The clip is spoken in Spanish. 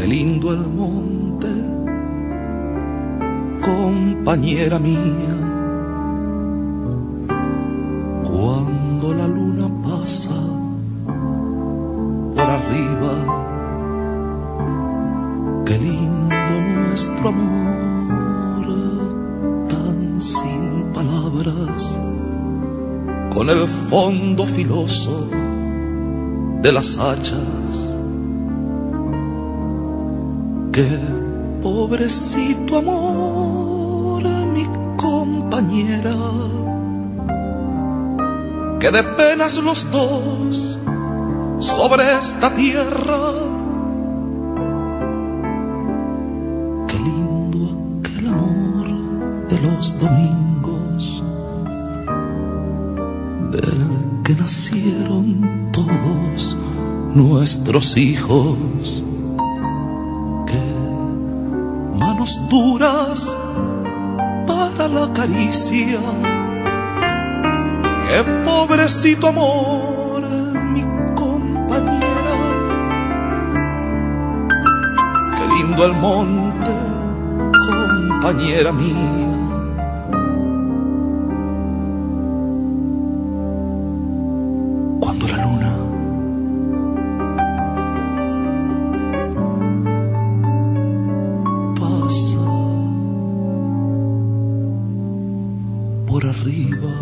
qué lindo el monte, compañera mía, cuando la luna pasa por arriba. Qué lindo nuestro amor, tan sin palabras, con el fondo filoso de las hachas. Qué pobrecito amor, mi compañera, que de penas los dos sobre esta tierra. Qué lindo aquel amor de los domingos, del que nacieron todos nuestros hijos. Qué manos duras para la caricia. Qué pobrecito amor, mi compañera. Qué lindo el monte, compañera mía. Cuando la luna pasa por arriba.